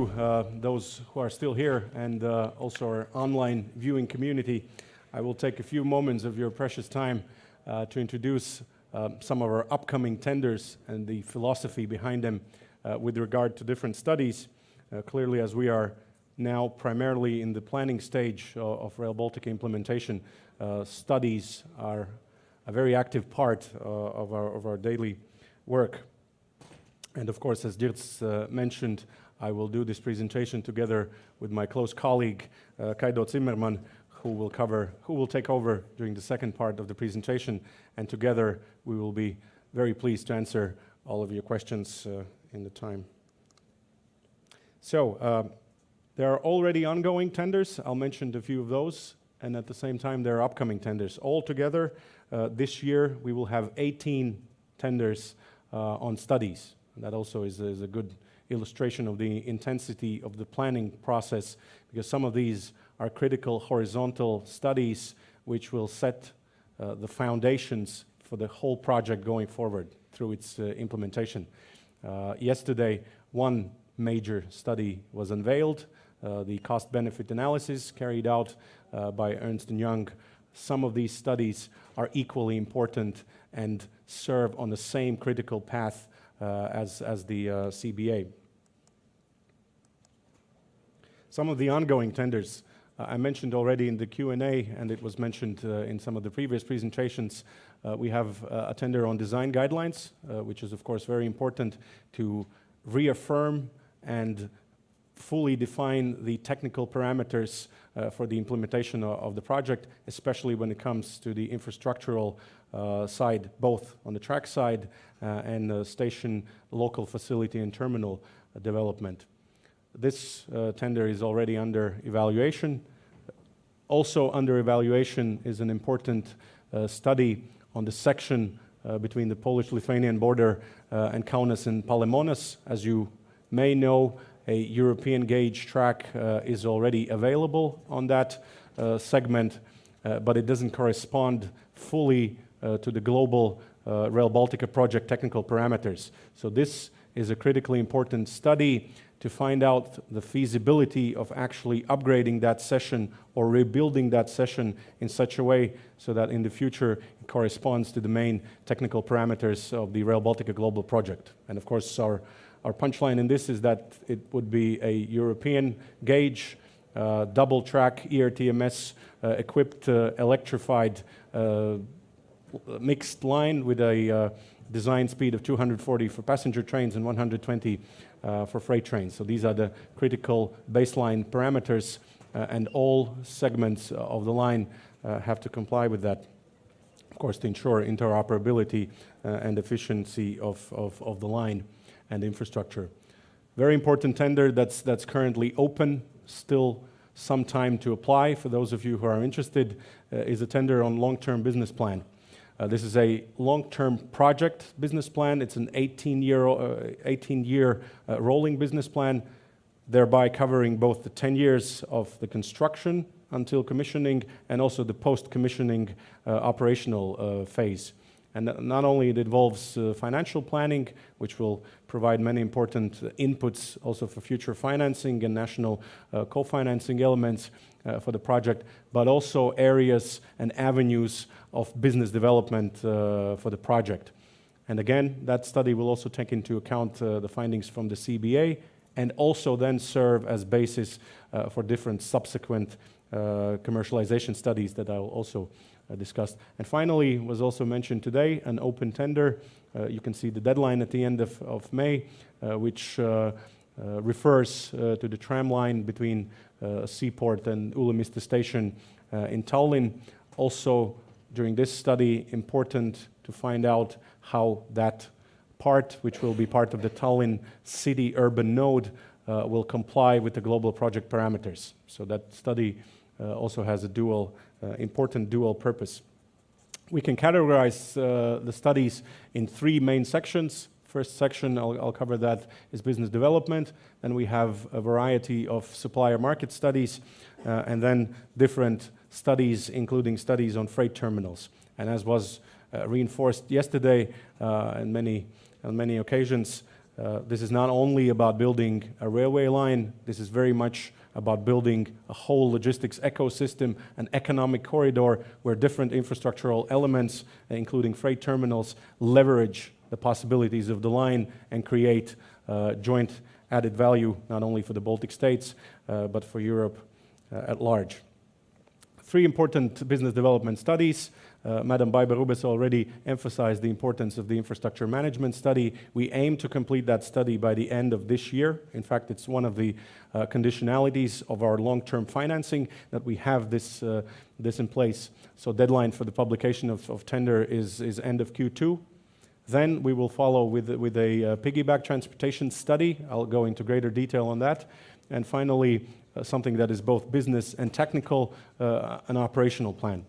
you, those who are still here, and also our online viewing community. I will take a few moments of your precious time to introduce some of our upcoming tenders and the philosophy behind them with regard to different studies. Clearly, as we are now primarily in the planning stage of Rail Baltica implementation, studies are a very active part of our daily work. And of course, as Dirts mentioned, I will do this presentation together with my close colleague, Kaido Zimmermann, who will take over during the second part of the presentation, and together we will be very pleased to answer all of your questions in the time. So, there are already ongoing tenders. I'll mention a few of those, and at the same time there are upcoming tenders. Altogether, this year we will have 18 tenders on studies. That also is a good illustration of the intensity of the planning process, because some of these are critical horizontal studies which will set the foundations for the whole project going forward through its implementation. Yesterday, one major study was unveiled, the cost-benefit analysis carried out by Ernst & Young. Some of these studies are equally important and serve on the same critical path as the CBA. Some of the ongoing tenders I mentioned already in the Q&A, and it was mentioned in some of the previous presentations. We have a tender on design guidelines, which is of course very important to reaffirm and fully define the technical parameters for the implementation of the project, especially when it comes to the infrastructural side, both on the track side and the station, local facility and terminal development. This tender is already under evaluation. Also under evaluation is an important study on the section between the Polish-Lithuanian border and Kaunas and Palemonas. As you may know, a European gauge track is already available on that segment, but it doesn't correspond fully to the global Rail Baltica project technical parameters. So this is a critically important study to find out the feasibility of actually upgrading that section or rebuilding that section in such a way so that in the future it corresponds to the main technical parameters of the Rail Baltica Global project. And of course our punchline in this is that it would be a European gauge, double track ERTMS equipped electrified mixed line with a design speed of 240 for passenger trains and 120 for freight trains. So these are the critical baseline parameters, and all segments of the line have to comply with that, of course, to ensure interoperability and efficiency of the line and infrastructure. Very important tender that's currently open, still some time to apply. For those of you who are interested, is a tender on long-term business plan. This is a long-term project business plan. It's an 18-year rolling business plan, thereby covering both the 10 years of the construction until commissioning and also the post-commissioning operational phase. And not only it involves financial planning, which will provide many important inputs also for future financing and national co-financing elements for the project, but also areas and avenues of business development for the project. And again, that study will also take into account the findings from the CBA and also then serve as basis for different subsequent commercialization studies that I will also discuss. And finally, was also mentioned today, an open tender. You can see the deadline at the end of May, which refers to the tram line between Seaport and Ülemiste station in Tallinn. Also, during this study, important to find out how that part, which will be part of the Tallinn city urban node, will comply with the global project parameters. So that study also has a important dual purpose. We can categorize the studies in three main sections. First section, I'll cover that, is business development. Then we have a variety of supplier market studies, and then different studies, including studies on freight terminals. And as was reinforced yesterday on many occasions, This is not only about building a railway line, this is very much about building a whole logistics ecosystem, an economic corridor where different infrastructural elements, including freight terminals, leverage the possibilities of the line and create joint added value, not only for the Baltic states, but for Europe at large. 3 important business development studies. Madam Baiba-Rubes already emphasized the importance of the infrastructure management study. We aim to complete that study by the end of this year. In fact, it's one of the conditionalities of our long-term financing that we have this in place. So deadline for the publication of tender is end of Q2. Then we will follow with a piggyback transportation study. I'll go into greater detail on that. And finally, something that is both business and technical, an operational plan.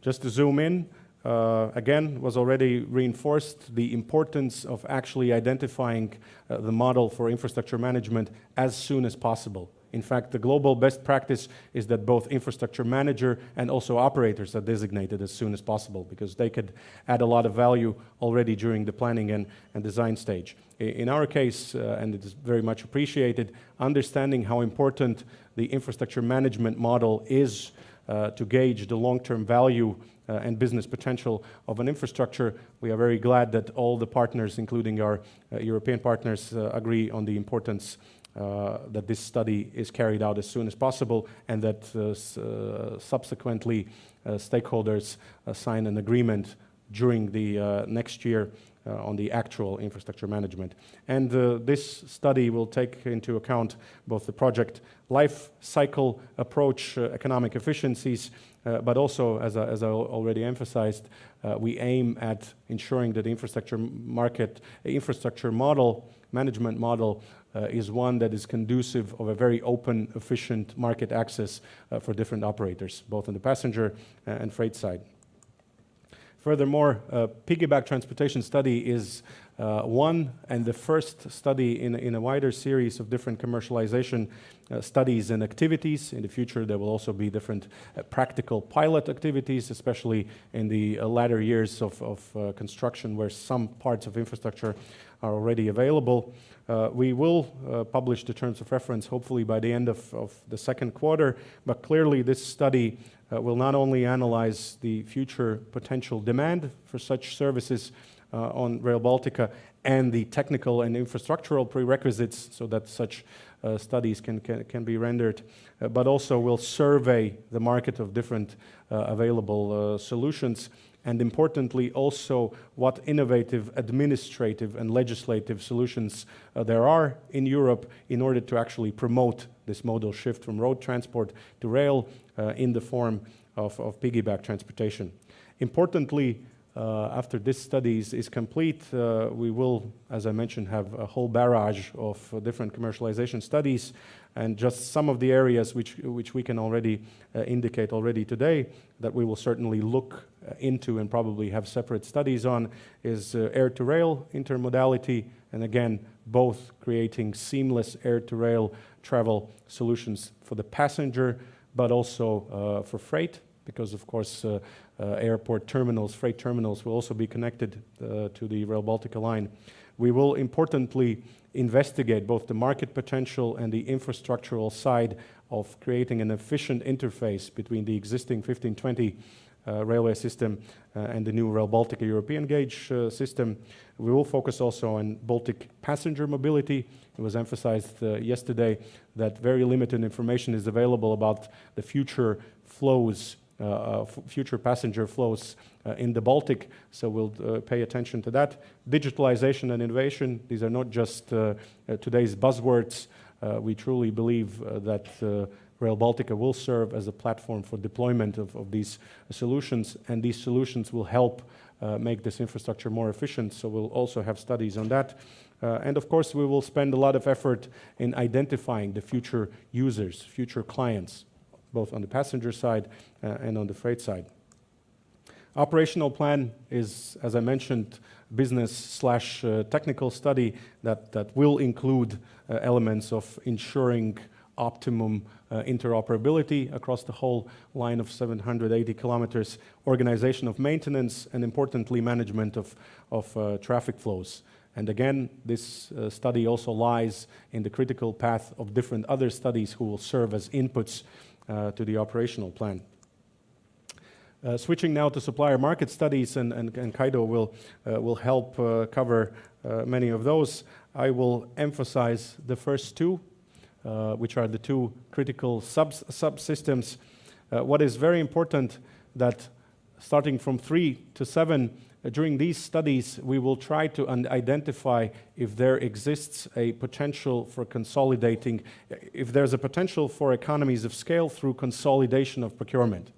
Just to zoom in, again, was already reinforced the importance of actually identifying the model for infrastructure management as soon as possible. In fact, the global best practice is that both infrastructure manager and also operators are designated as soon as possible, because they could add a lot of value already during the planning and design stage. In our case, and it is very much appreciated, understanding how important the infrastructure management model is to gauge the long-term value and business potential of an infrastructure, we are very glad that all the partners, including our European partners, agree on the importance that this study is carried out as soon as possible, and that subsequently stakeholders sign an agreement during the next year on the actual infrastructure management. And this study will take into account both the project life cycle approach, economic efficiencies, but also, as I already emphasized, we aim at ensuring that the infrastructure management model is one that is conducive of a very open, efficient market access for different operators, both on the passenger and freight side. Furthermore, piggyback transportation study is one and the first study in a wider series of different commercialization studies and activities. In the future, there will also be different practical pilot activities, especially in the latter years of construction, where some parts of infrastructure are already available. We will publish the terms of reference hopefully by the end of the second quarter, but clearly this study will not only analyze the future potential demand for such services on Rail Baltica and the technical and infrastructural prerequisites so that such studies can be rendered, but also will survey the market of different available solutions, and importantly also what innovative administrative and legislative solutions there are in Europe in order to actually promote this modal shift from road transport to rail in the form of piggyback transportation. Importantly, after this study is complete, we will, as I mentioned, have a whole barrage of different commercialization studies, and just some of the areas which we can already indicate already today that we will certainly look into and probably have separate studies on is air-to-rail intermodality, and again, both creating seamless air-to-rail travel solutions for the passenger, but also for freight, because of course airport terminals, freight terminals will also be connected to the Rail Baltica line. We will importantly investigate both the market potential and the infrastructural side of creating an efficient interface between the existing 1520 railway system and the new Rail Baltica European gauge system. We will focus also on Baltic passenger mobility. It was emphasized yesterday that very limited information is available about the future flows, future passenger flows in the Baltic, so we'll pay attention to that. Digitalization and innovation, these are not just today's buzzwords. We truly believe that Rail Baltica will serve as a platform for deployment of these solutions, and these solutions will help make this infrastructure more efficient, so we'll also have studies on that. And of course, we will spend a lot of effort in identifying the future users, future clients, both on the passenger side and on the freight side. Operational plan is, as I mentioned, business/technical study that will include elements of ensuring optimum interoperability across the whole line of 780 kilometers, organization of maintenance, and importantly, management of traffic flows. And again, this study also lies in the critical path of different other studies who will serve as inputs to the operational plan. Switching now to supplier market studies, and Kaido will help cover many of those. I will emphasize the first two, which are the two critical subsystems. What is very important that starting from 3 to 7, during these studies, we will try to identify if there exists a potential for consolidating, if there's a potential for economies of scale through consolidation of procurement.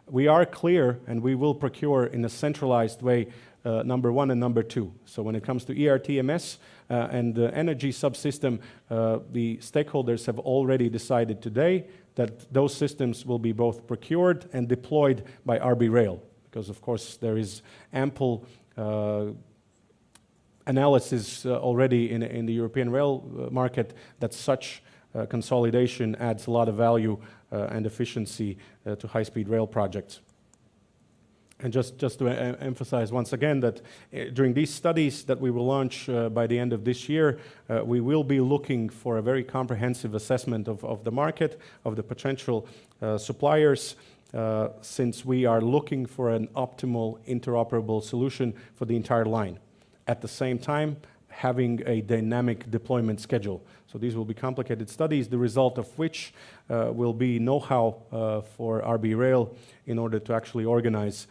We are clear, and we will procure in a centralized way, number 1 and number 2. So when it comes to ERTMS and the energy subsystem, the stakeholders have already decided today that those systems will be both procured and deployed by RB Rail, because of course there is ample analysis already in the European rail market that such consolidation adds a lot of value and efficiency to high-speed rail projects. And just to emphasize once again that during these studies that we will launch by the end of this year, we will be looking for a very comprehensive assessment of the market, of the potential suppliers, since we are looking for an optimal interoperable solution for the entire line. At the same time, having a dynamic deployment schedule. So these will be complicated studies, the result of which will be know-how for RB Rail in order to actually organize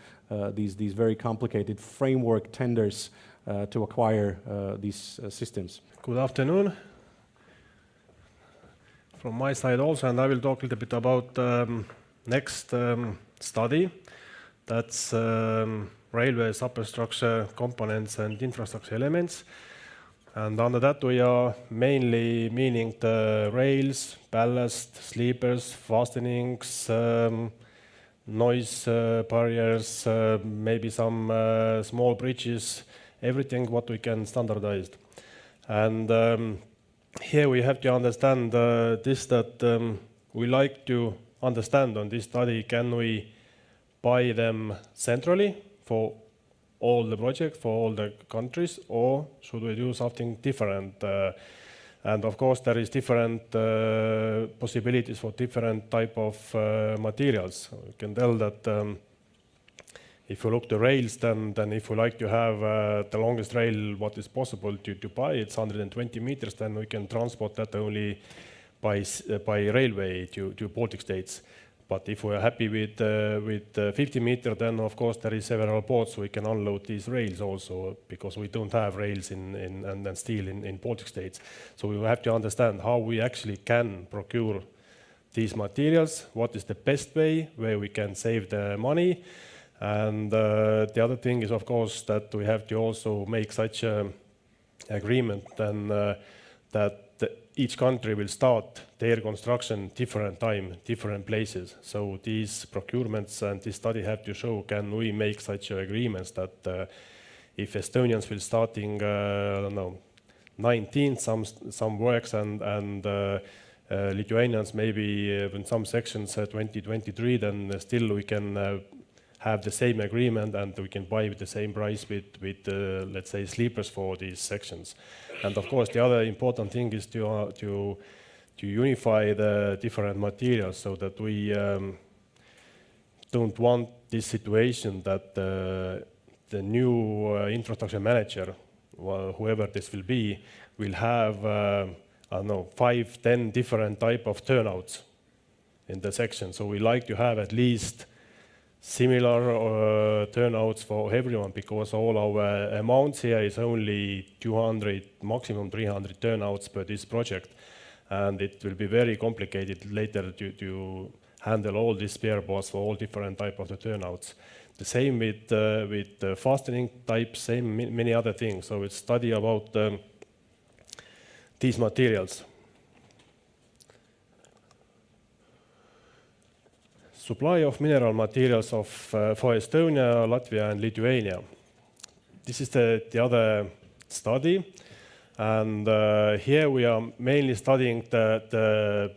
these very complicated framework tenders to acquire these systems. Good afternoon. From my side also, and I will talk a little bit about next study. That's railway superstructure components and infrastructure elements. And under that we are mainly meaning the rails, ballast, sleepers, fastenings, noise barriers, maybe some small bridges, everything what we can standardize. And here we have to understand this, that we like to understand on this study, can we buy them centrally for all the projects, for all the countries, or should we do something different? And of course, there is different possibilities for different type of materials. You can tell that if you look to rails, then if you like to have the longest rail what is possible to buy, it's 120 meters, then we can transport that only by railway to Baltic states. But if we are happy with 50 meters, then of course there is several ports we can unload these rails also, because we don't have rails and steel in Baltic states. So we will have to understand how we actually can procure these materials, what is the best way where we can save the money. And the other thing is, of course, that we have to also make such an agreement then that each country will start their construction different time, different places. So these procurements and this study have to show, can we make such agreements that if Estonians will starting, I don't know, 19 some works and Lithuanians maybe in some sections 2023, then still we can have the same agreement and we can buy with the same price with let's say sleepers for these sections. And of course the other important thing is to unify the different materials, so that we don't want this situation that the new infrastructure manager, well, whoever this will be, will have I don't know, 5-10 different type of turnouts in the section. So we like to have at least similar turnouts for everyone, because all our amounts here is only 200, maximum 300 turnouts per this project, and it will be very complicated later to handle all these spare parts for all different type of the turnouts. The same with fastening types, same many other things. So it's study about these materials. Supply of mineral materials for Estonia, Latvia and Lithuania. This is the other study, and here we are mainly studying the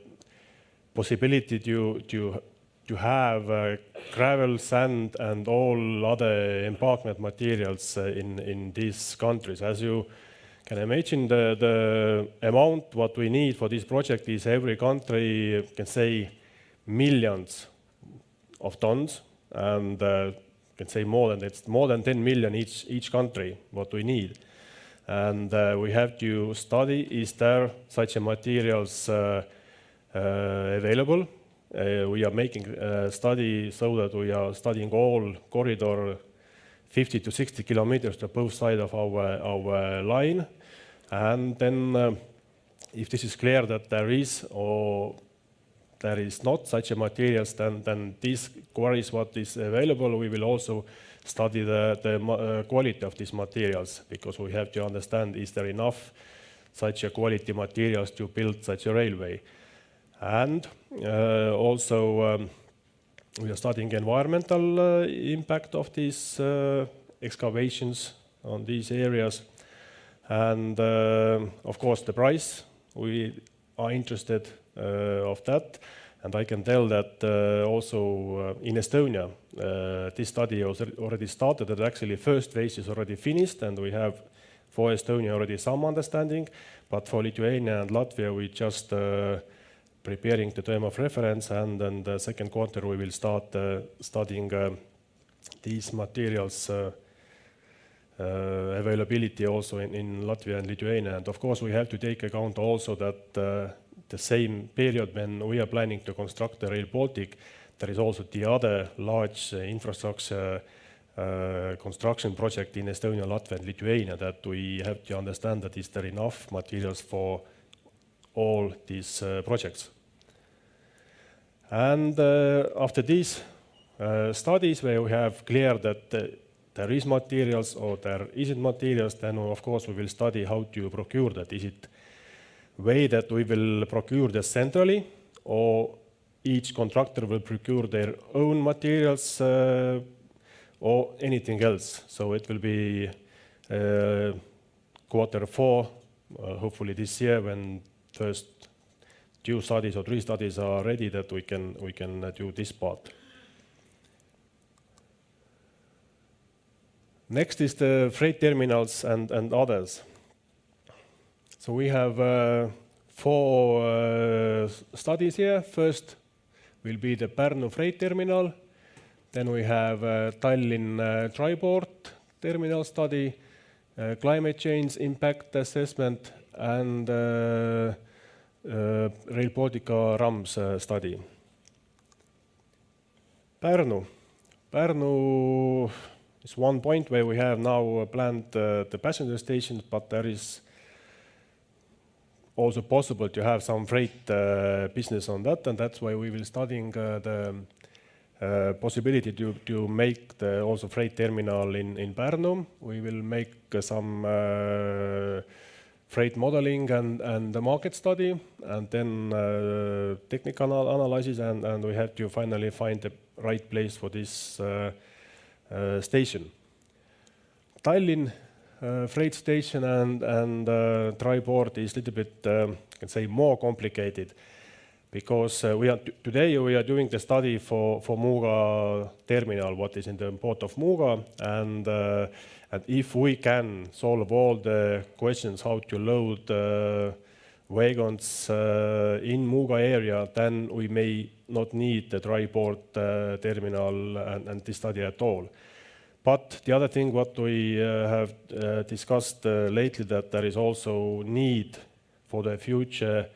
possibility to have gravel, sand and all other embankment materials in these countries. As you can imagine the amount what we need for this project is every country can say millions of tons, and can say more than 10 million each country what we need. And we have to study, is there such a materials available? We are making a study so that we are studying all corridor 50 to 60 kilometers to both sides of our line. And then if this is clear that there is or there is not such a materials, then these quarries what is available, we will also study the quality of these materials, because we have to understand, is there enough such a quality materials to build such a railway. And also we are studying environmental impact of these excavations on these areas. And of course the price, we are interested of that. And I can tell that also in Estonia, this study was already started, that actually first phase is already finished, and we have for Estonia already some understanding, but for Lithuania and Latvia we just preparing the term of reference, and then the second quarter we will start studying these materials availability also in Latvia and Lithuania. And of course we have to take account also that the same period when we are planning to construct the Rail Baltic, there is also the other large infrastructure construction project in Estonia, Latvia and Lithuania, that we have to understand that is there enough materials for all these projects. And after these studies where we have clear that there is materials or there isn't materials, then of course we will study how to procure that. Is it way that we will procure this centrally, or each contractor will procure their own materials or anything else? So it will be quarter 4, hopefully this year, when first 2 studies or 3 studies are ready, that we can do this part. Next is the freight terminals and others. So we have 4 studies here. First will be the Pärnu freight terminal. Then we have Tallinn Triport terminal study, climate change impact assessment, and Rail Baltica RAMS study. Pärnu is one point where we have now planned the passenger stations, but there is also possible to have some freight business on that, and that's why we will studying the possibility to make the also freight terminal in Pärnu. We will make some freight modeling and the market study, and then technical analysis, and we have to finally find the right place for this station. Tallinn freight station and Triport is a little bit, I can say, more complicated, because today we are doing the study for Muuga terminal, what is in the port of Muuga, and if we can solve all the questions how to load wagons in Muuga area, then we may not need the Triport terminal and this study at all. But the other thing what we have discussed lately, that there is also need for the future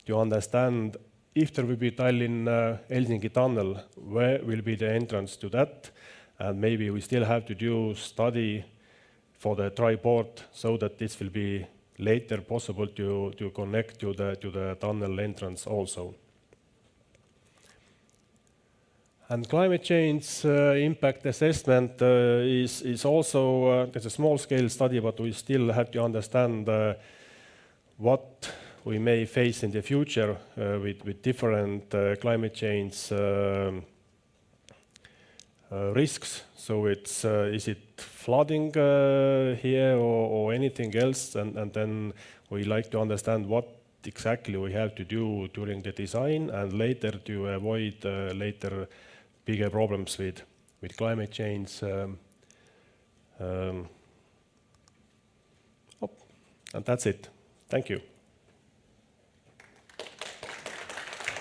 to understand if there will be Tallinn-Helsinki tunnel, where will be the entrance to that, and maybe we still have to do study for the Triport, so that this will be later possible to connect to the tunnel entrance also. And climate change impact assessment is also it's a small scale study, but we still have to understand what we may face in the future with different climate change risks. So it's is it flooding here or anything else, and then we like to understand what exactly we have to do during the design and later to avoid later bigger problems with climate change. And that's it. Thank you.